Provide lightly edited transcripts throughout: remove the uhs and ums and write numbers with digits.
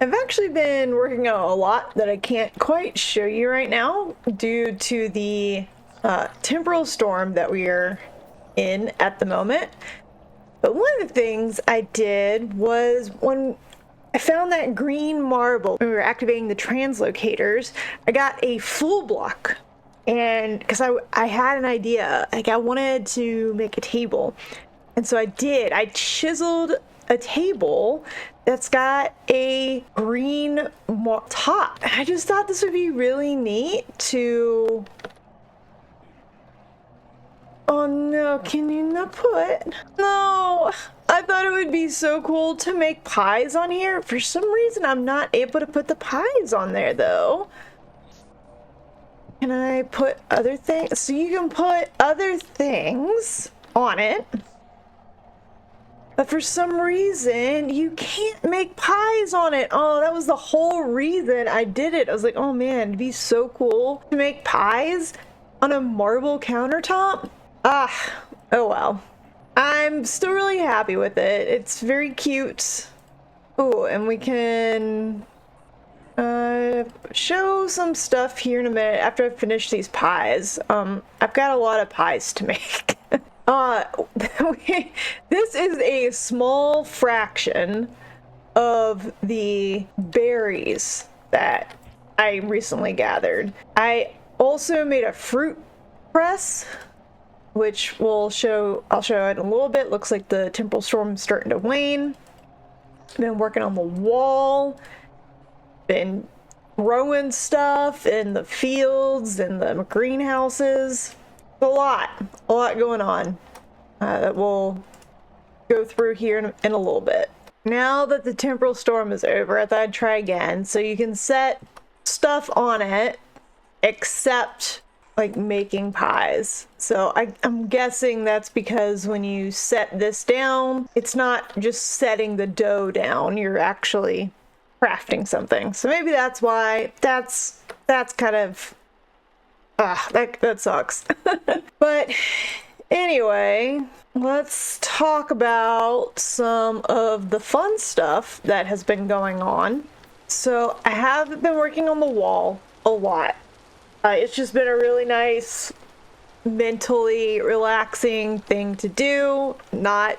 I've actually been working on a lot that I can't quite show you right now due to the temporal storm that we are in at the moment. But one of the things I did was when I found that green marble when we were activating the translocators, I got a full block. And because I had an idea, like I wanted to make a table. And so I did. I chiseled a table that's got a green top. I just thought this would be really neat to... Oh no, can you not put... No! I thought it would be so cool to make pies on here. For some reason, I'm not able to put the pies on there though. Can I put other things? So you can put other things on it. But for some reason, you can't make pies on it. Oh, that was the whole reason I did it. I was like, oh man, it'd be so cool to make pies on a marble countertop. Ah, oh well. I'm still really happy with it. It's very cute. Oh, and we can show some stuff here in a minute after I finish these pies. I've got a lot of pies to make. This is a small fraction of the berries that I recently gathered. I also made a fruit press, which I'll show it in a little bit. Looks like the temporal storm is starting to wane. Been working on the wall. Been growing stuff in the fields and the greenhouses. A lot going on that we'll go through here in a little bit. Now that the temporal storm is over, I thought I'd try again. So you can set stuff on it except like making pies. So I'm guessing that's because when you set this down, it's not just setting the dough down, you're actually crafting something. So maybe that's why that's kind of that sucks. But anyway, let's talk about some of the fun stuff that has been going on. So I have been working on the wall a lot. It's just been a really nice, mentally relaxing thing to do. Not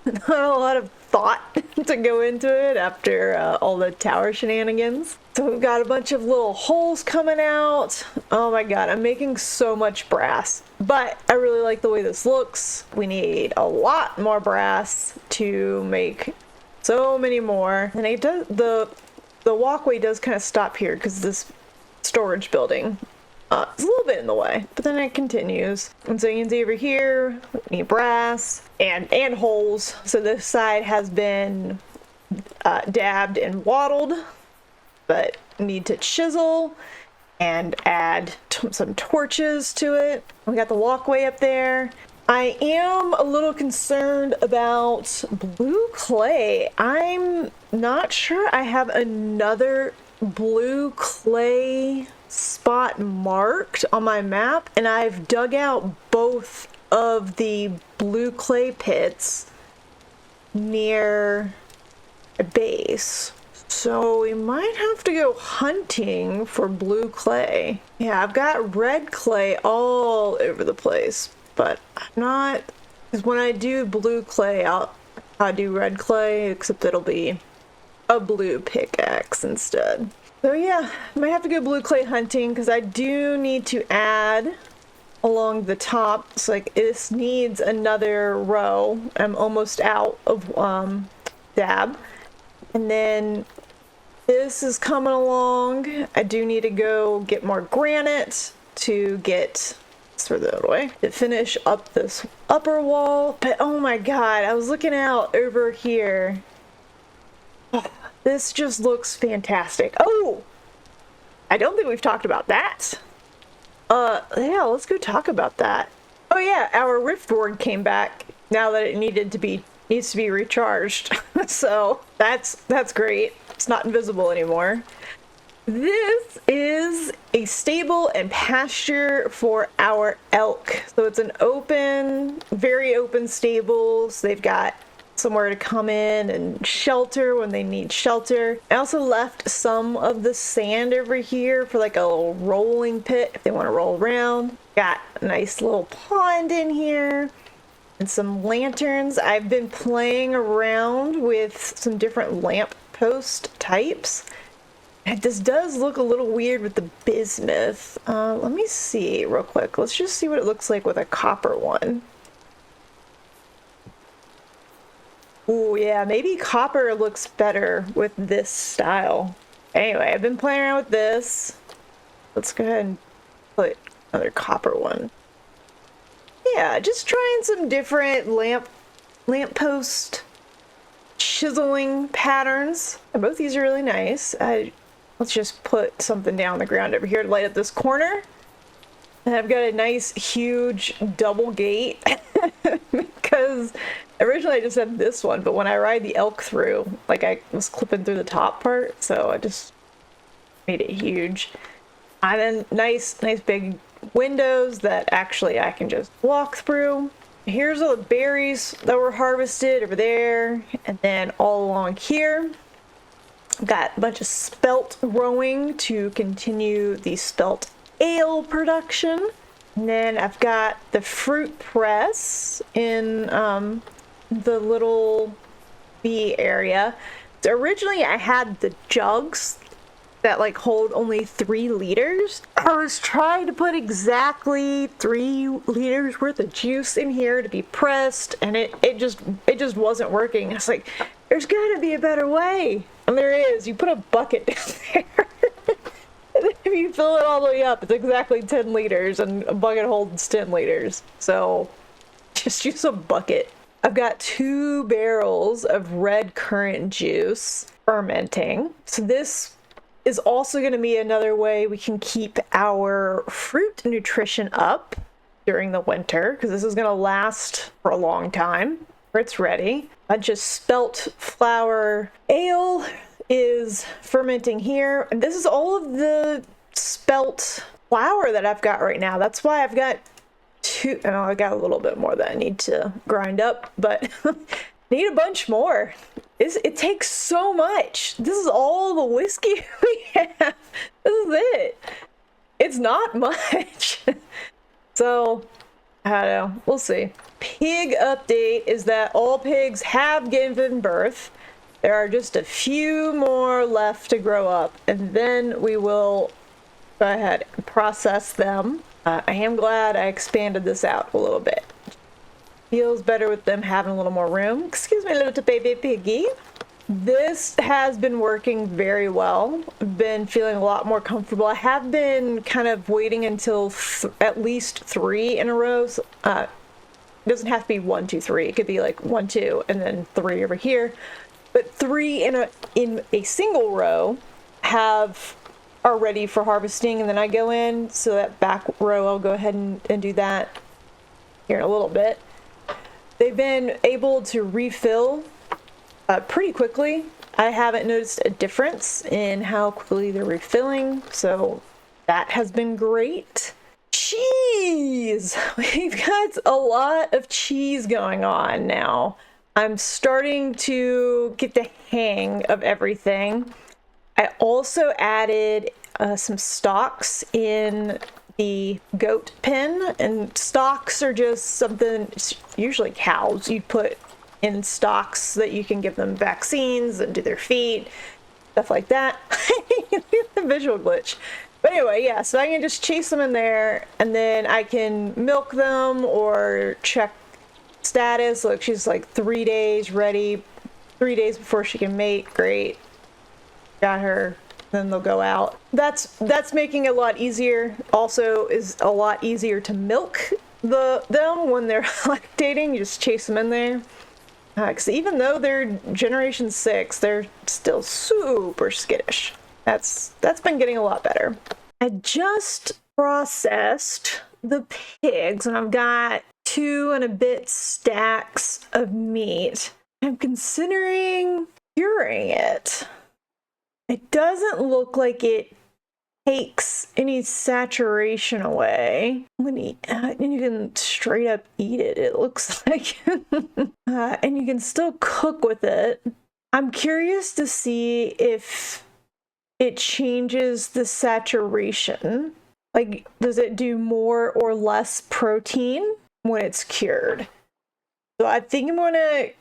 a lot of thought to go into it after all the tower shenanigans. So we've got a bunch of little holes coming out. Oh my god, I'm making so much brass. But I really like the way this looks. We need a lot more brass to make so many more. And it does, the walkway does kind of stop here because this storage building is a little bit in the way, but then it continues. And so you can see over here, we need brass and holes. So this side has been dabbed and wattled, but need to chisel and add some torches to it. We got the walkway up there. I am a little concerned about blue clay. I'm not sure I have another blue clay spot marked on my map, and I've dug out both of the blue clay pits near a base. So we might have to go hunting for blue clay. Yeah, I've got red clay all over the place, but I'm not, because when I do blue clay, I'll do red clay, except it'll be a blue pickaxe instead. So yeah, I might have to go blue clay hunting because I do need to add along the top. It's like this needs another row. I'm almost out of dab. And then this is coming along. I do need to go get more granite to get further away to finish up this upper wall. But oh my god, I was looking out over here. This just looks fantastic. Oh, I don't think we've talked about that. Yeah, let's go talk about that. Oh yeah, our rift board came back now that it needs to be recharged. So that's great. It's not invisible anymore. This is a stable and pasture for our elk. So it's an open, very open stable. So they've got somewhere to come in and shelter when they need shelter. I also left some of the sand over here for like a little rolling pit if they want to roll around. Got a nice little pond in here and some lanterns. I've been playing around with some different lamp post types. This does look a little weird with the bismuth. Let me see real quick. Let's just see what it looks like with a copper one. Ooh, yeah, maybe copper looks better with this style. Anyway, I've been playing around with this. Let's go ahead and put another copper one. Yeah, just trying some different lamppost chiseling patterns. And both these are really nice. Let's just put something down the ground over here to light up this corner. And I've got a nice, huge double gate because originally I just had this one, but when I ride the elk through, like I was clipping through the top part, so I just made it huge. And then nice big windows that actually I can just walk through. Here's all the berries that were harvested over there, and then all along here. Got a bunch of spelt growing to continue the spelt ale production. And then I've got the fruit press in the little bee area. So originally I had the jugs that like hold only 3 liters. I was trying to put exactly 3 liters worth of juice in here to be pressed, and it just wasn't working. I was like, there's gotta be a better way. And there is. You put a bucket down there. And then if you fill it all the way up, it's exactly 10 liters, and a bucket holds 10 liters. So just use a bucket. I've got 2 barrels of red currant juice fermenting. So this is also going to be another way we can keep our fruit nutrition up during the winter, because this is going to last for a long time before it's ready. Bunch of spelt flour ale is fermenting here, and this is all of the spelt flour that I've got right now. That's why I've got 2, and I got a little bit more that I need to grind up, but need a bunch more. It takes so much. This is all the whiskey we have. This is it. It's not much. So, I don't know. We'll see. Pig update is that all pigs have given birth. There are just a few more left to grow up, and then we will go ahead and process them. I am glad I expanded this out a little bit. Feels better with them having a little more room. Excuse me, little baby piggy. This has been working very well. I've been feeling a lot more comfortable. I have been kind of waiting until at least 3 in a row. So, it doesn't have to be 1, 2, 3. It could be like 1, 2, and then 3 over here. But 3 in a single row are ready for harvesting, and then I go in. So that back row, I'll go ahead and do that here in a little bit. They've been able to refill pretty quickly. I haven't noticed a difference in how quickly they're refilling, so that has been great. Cheese! We've got a lot of cheese going on now. I'm starting to get the hang of everything. I also added some stocks in the goat pen, and stocks are just something, it's usually cows, you put in stocks so that you can give them vaccines and do their feet, stuff like that. The visual glitch. But anyway, yeah, so I can just chase them in there, and then I can milk them or check status. Look, she's like 3 days ready, 3 days before she can mate. Great. Got her. Then they'll go out. That's making it a lot easier. Also is a lot easier to milk them when they're lactating. You just chase them in there. Because even though they're generation 6, they're still super skittish. That's been getting a lot better. I just processed the pigs, and I've got 2 and a bit stacks of meat. I'm considering curing it. It doesn't look like it takes any saturation away. And you can straight up eat it, it looks like. And you can still cook with it. I'm curious to see if it changes the saturation. Like, does it do more or less protein when it's cured? So I think I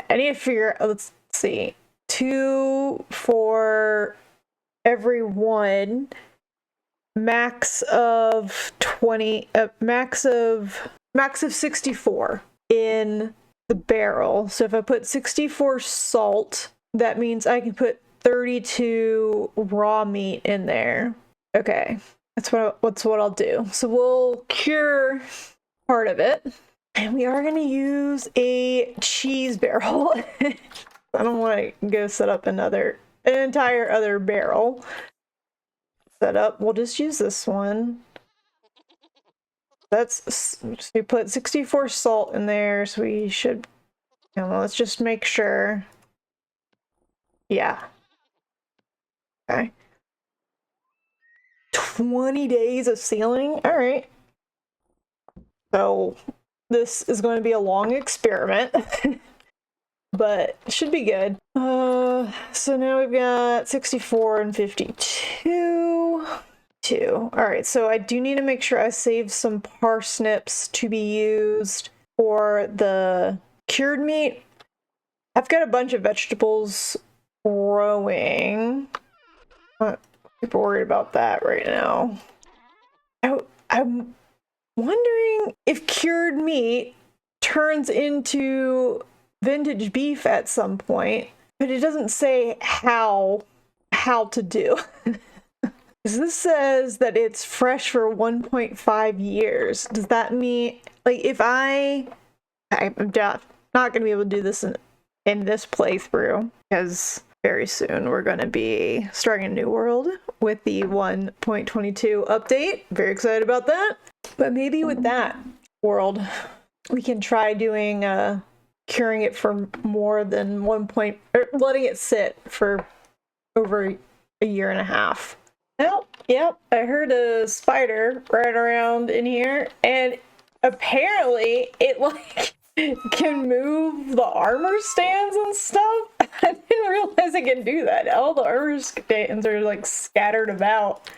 need to figure out, let's see, 2 for every 1, max of 20, max of 64 in the barrel. So if I put 64 salt, that means I can put 32 raw meat in there. Okay, that's what I'll do. So we'll cure part of it, and we are going to use a cheese barrel. I don't want to go set up an entire other barrel setup. We'll just use this one. So we put 64 salt in there, so we should, let's just make sure. Yeah. Okay. 20 days of sealing. All right. So this is going to be a long experiment, but it should be good. So now we've got 64 and 52. All right, so I do need to make sure I save some parsnips to be used for the cured meat. I've got a bunch of vegetables growing. I'm super worried about that right now. I'm wondering if cured meat turns into vintage beef at some point, but it doesn't say how to do. This says that it's fresh for 1.5 years. Does that mean, like, if I'm not going to be able to do this in this playthrough, because very soon we're going to be starting a new world with the 1.22 update. Very excited about that. But maybe with that world, we can try doing curing it for more than letting it sit for over a year and a half. Oh, yep, I heard a spider right around in here, and apparently it can move the armor stands and stuff. I didn't realize it can do that. All the armor stands are scattered about.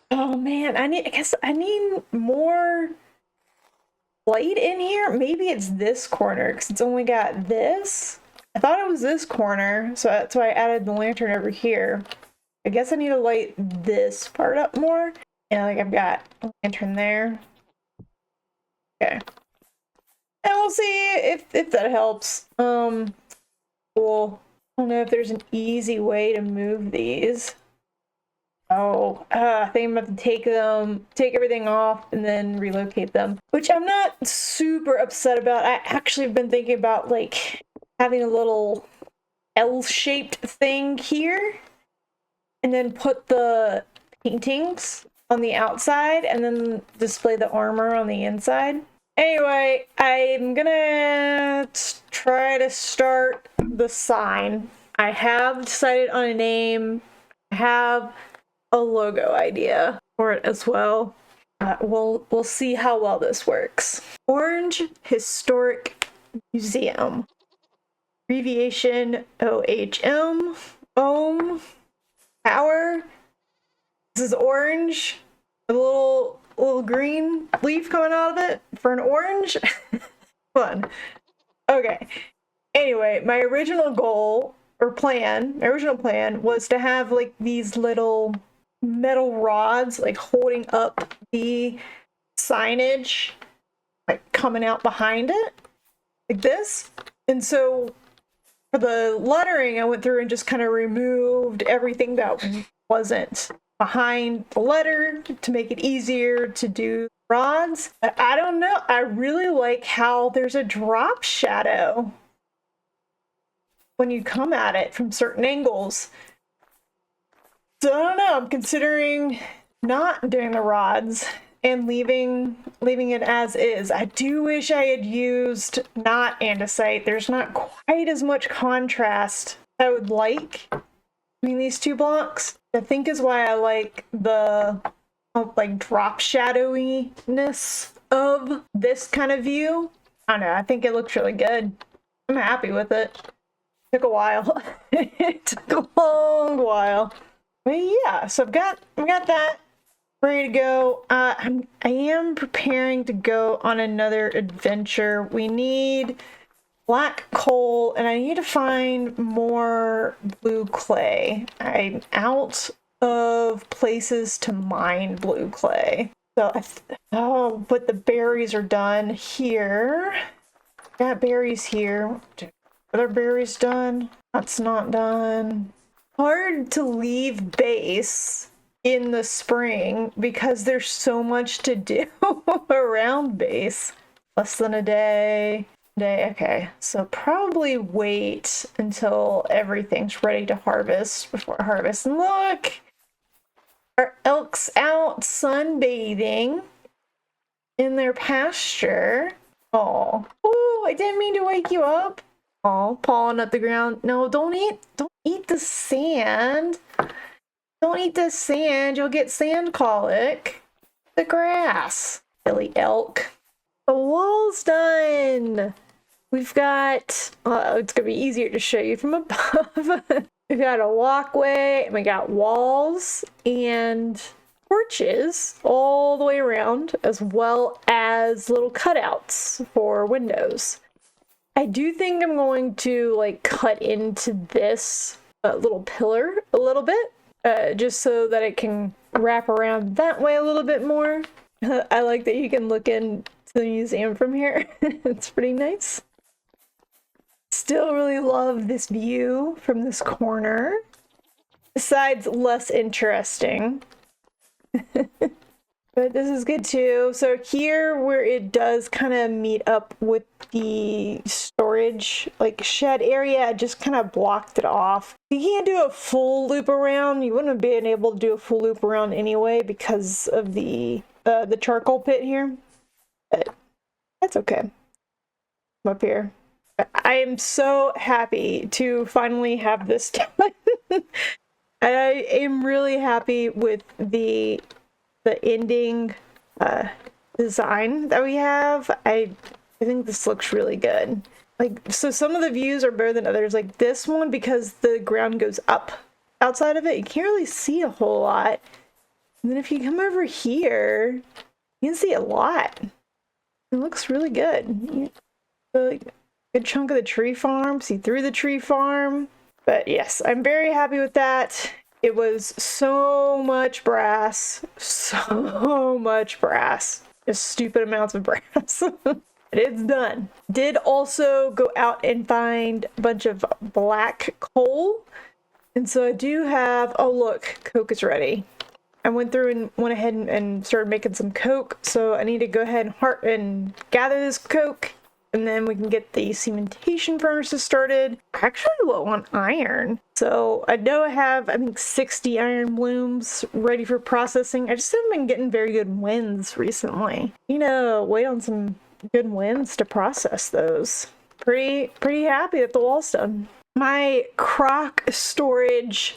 Oh man, I guess I need more light in here. Maybe it's this corner because it's only got this. I thought it was this corner, so that's why I added the lantern over here. I guess I need to light this part up more. Yeah, I've got a lantern there. Okay. And we'll see if that helps. Cool. I don't know if there's an easy way to move these. Oh, I think I'm gonna have to take everything off and then relocate them, which I'm not super upset about. I actually have been thinking about having a little L-shaped thing here, and then put the paintings on the outside and then display the armor on the inside. Anyway, I'm gonna try to start the sign. I have decided on a name. I have a logo idea for it as well. We'll see how well this works. Orange Historic Museum. Abbreviation OHM. Ohm. Power. This is orange. A little green leaf coming out of it for an orange. Fun. Okay. Anyway, my original plan was to have these little metal rods holding up the signage coming out behind it like this. And so for the lettering, I went through and just kind of removed everything that wasn't behind the letter to make it easier to do rods. I don't know. I really like how there's a drop shadow when you come at it from certain angles. So I don't know. I'm considering not doing the rods and leaving it as is. I do wish I had used not andesite. There's not quite as much contrast I would like. between these two blocks. I think is why I like the like drop shadowiness of this kind of view. I don't know, I think it looks really good. I'm happy with it. Took a while. It took a long while. But yeah, so we got that ready to go. I am preparing to go on another adventure. We need black coal, and I need to find more blue clay. I'm out of places to mine blue clay. So but the berries are done here. Got berries here. Are berries done? That's not done. Hard to leave base in the spring because there's so much to do around base. Less than a day. Okay, so probably wait until everything's ready to harvest before I harvest. And look, our elk's out sunbathing in their pasture. Oh, I didn't mean to wake you up. Oh, pawing at the ground. No, don't eat the sand. Don't eat the sand. You'll get sand colic. The grass. Silly elk. The wall's done. We've got, it's going to be easier to show you from above. We've got a walkway, and we got walls and porches all the way around, as well as little cutouts for windows. I do think I'm going to like cut into this little pillar a little bit, just so that it can wrap around that way a little bit more. I like that you can look into the museum from here. It's pretty nice. Still really love this view from this corner. Besides, less interesting. But this is good too. So here where it does kind of meet up with the storage like shed area, I just kind of blocked it off. You can't do a full loop around. You wouldn't have been able to do a full loop around anyway because of the charcoal pit here. But that's okay. I'm up here. I am so happy to finally have this done. I am really happy with the ending design that we have. I think this looks really good. Like, so some of the views are better than others. Like this one, because the ground goes up outside of it, you can't really see a whole lot. And then if you come over here, you can see a lot. It looks really good. Like, good chunk of the tree farm. See through the tree farm. But yes, I'm very happy with that. It was so much brass. So much brass. Just stupid amounts of brass. But it's done. Did also go out and find a bunch of black coal. And so I do have, oh look, coke is ready. I went through and went ahead and started making some coke. So I need to go ahead and gather this coke. And then we can get the cementation furnaces started. We're actually low on iron. So I know I have, I think, 60 iron blooms ready for processing. I just haven't been getting very good winds recently. You know, wait on some good winds to process those. Pretty happy that the wall's done. My crock storage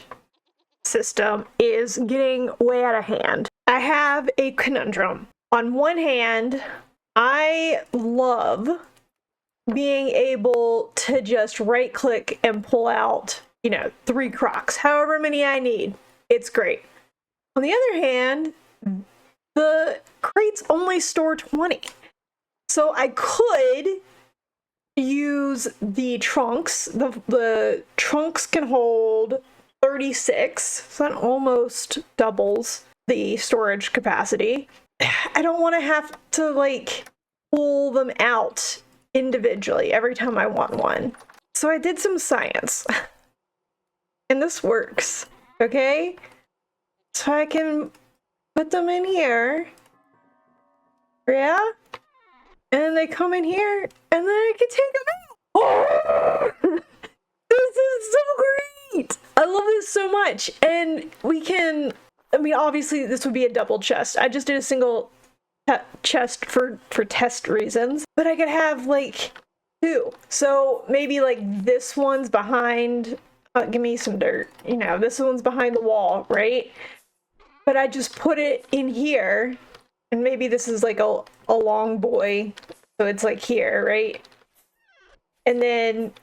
system is getting way out of hand. I have a conundrum. On one hand, I love being able to just right click and pull out, 3 crocks, however many I need. It's great. On the other hand, the crates only store 20. So I could use the trunks. The trunks can hold 36, so that almost doubles the storage capacity. I don't want to have to pull them out individually every time I want one. So I did some science. And this works. Okay? So I can put them in here. Yeah? And then they come in here, and then I can take them out. Oh! This is so great! I love this so much. And we can, obviously this would be a double chest. I just did a single chest for test reasons, but I could have 2. So maybe this one's behind give me some dirt. You know, this one's behind the wall, right? But I just put it in here, and maybe this is like a long boy, so it's like here, right? And then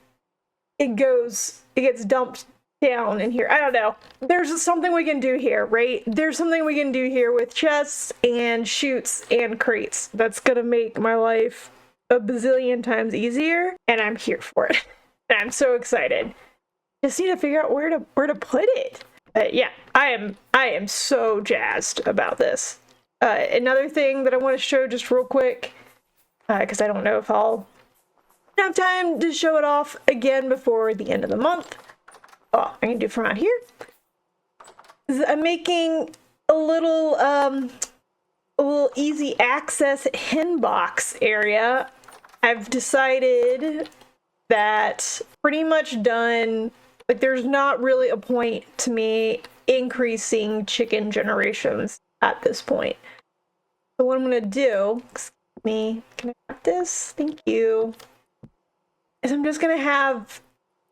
it gets dumped down in here. I don't know. There's something we can do here, right? There's something we can do here with chests and chutes and crates that's gonna make my life a bazillion times easier, and I'm here for it. I'm so excited. Just need to figure out where to put it. Yeah, I am so jazzed about this. Another thing that I want to show just real quick, because I don't know if I'll have time to show it off again before the end of the month. Oh, I can do from out here. I'm making a little easy access hen box area. I've decided that pretty much done. Like, there's not really a point to me increasing chicken generations at this point. So what I'm gonna do, excuse me, can I have this? Thank you. Is I'm just gonna have,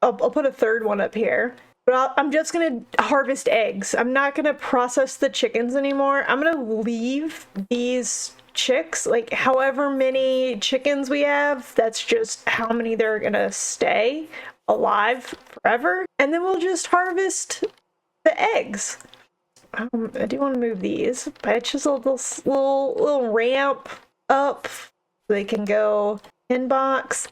I'll put a third one up here, but I'm just gonna harvest eggs. I'm not gonna process the chickens anymore. I'm gonna leave these chicks, like however many chickens we have, that's just how many they're gonna stay alive forever, and then we'll just harvest the eggs. I do want to move these, but it's just a little ramp up so they can go in box.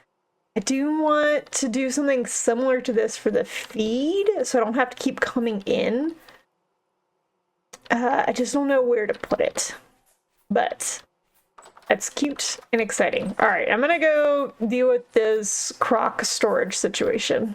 I do want to do something similar to this for the feed, so I don't have to keep coming in. I just don't know where to put it, but that's cute and exciting. All right, I'm gonna go deal with this crock storage situation.